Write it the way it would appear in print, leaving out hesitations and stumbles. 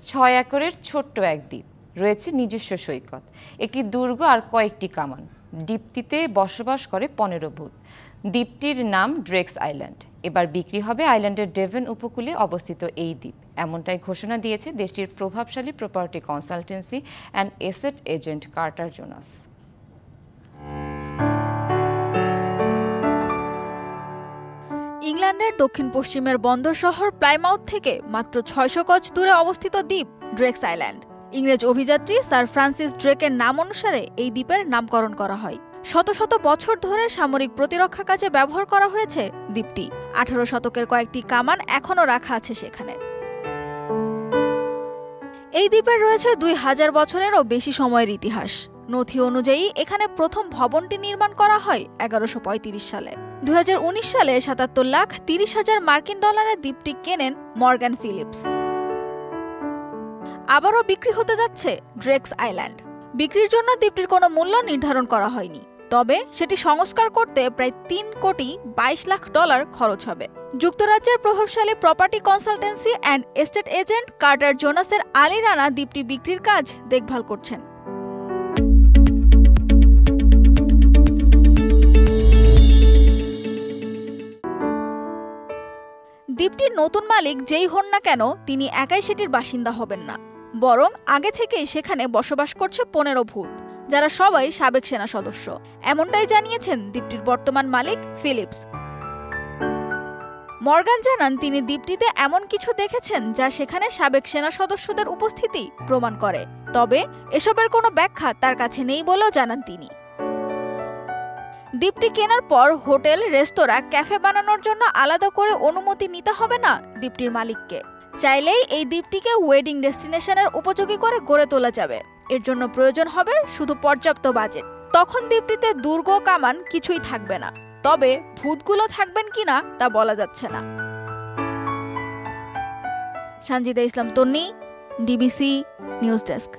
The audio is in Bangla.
৬ একরের ছোট্ট এক দ্বীপ, রয়েছে নিজস্ব সৈকত, একটি দুর্গ আর কয়েকটি কামান। দ্বীপটিতে বসবাস করে ১৫ ভূত। দ্বীপটির নাম ড্রেক্স আইল্যান্ড। এবার বিক্রি হবে আইল্যান্ডের ডেভন উপকূলে অবস্থিত এই দ্বীপ। এমনটাই ঘোষণা দিয়েছে দেশটির প্রভাবশালী property consultancy and asset agent Carter Jonas. ইংল্যান্ডের দক্ষিণ পশ্চিমের বন্দর শহর প্লাইমাউথ থেকে মাত্র ৬০০ গজ দূরে অবস্থিত দ্বীপ ড্রেক্স আইল্যান্ড। ইংরেজ অভিযাত্রী স্যার ফ্রান্সিস ড্রেকের নাম অনুসারে এই দ্বীপের নামকরণ করা হয়। শত শত বছর ধরে সামরিক প্রতিরক্ষা কাজে ব্যবহার করা হয়েছে দ্বীপটি। ১৮ শতকের কয়েকটি কামান এখনও রাখা আছে সেখানে। এই দ্বীপের রয়েছে ২০০০ বছরেরও বেশি সময়ের ইতিহাস। নথি অনুযায়ী এখানে প্রথম ভবনটি নির্মাণ করা হয় ১১৩৫ সালে। ২০১৯ সালে ৭৭,৩০,০০০ মার্কিন ডলারে দ্বীপটি কেনেন মর্গান ফিলিপস। আবারও বিক্রি হতে যাচ্ছে ড্রেক্স আইল্যান্ড। বিক্রির জন্য দ্বীপটির কোনো মূল্য নির্ধারণ করা হয়নি, তবে সেটি সংস্কার করতে প্রায় $৩,২২,০০,০০০ খরচ হবে। যুক্তরাজ্যের প্রভাবশালী property consultancy and estate agent Carter জোনাসের আলী রানা দ্বীপটি বিক্রির কাজ দেখভাল করছেন। দ্বীপটির নতুন মালিক যেই হন না কেন, তিনি একাই সেটির বাসিন্দা হবেন না, বরং আগে থেকেই সেখানে বসবাস করছে ১৫ ভূত, যারা সবাই সাবেক সেনা সদস্য। এমনটাই জানিয়েছেন দ্বীপটির বর্তমান মালিক ফিলিপস। মর্গান জানান তিনি দ্বীপটিতে এমন কিছু দেখেছেন যা সেখানে সাবেক সেনা সদস্যদের উপস্থিতি প্রমাণ করে, তবে এসবের কোনো ব্যাখ্যা তার কাছে নেই বলেও জানান তিনি। দ্বীপটি কেনার পর হোটেল, রেস্তোরাঁ, ক্যাফে বানানোর জন্য আলাদা করে অনুমতি নিতে হবে না দ্বীপটির মালিককে। চাইলেই এই দ্বীপটিকে ওয়েডিং ডেস্টিনেশনের উপযোগী করে গড়ে তোলা যাবে। এর জন্য প্রয়োজন হবে শুধু পর্যাপ্ত বাজেট। তখন দ্বীপটিতে দুর্গ, কামান কিছুই থাকবে না, তবে ভূতগুলো থাকবেন কিনা তা বলা যাচ্ছে না। সানজিদা ইসলাম তন্নি, ডিবিসি নিউজ ডেস্ক।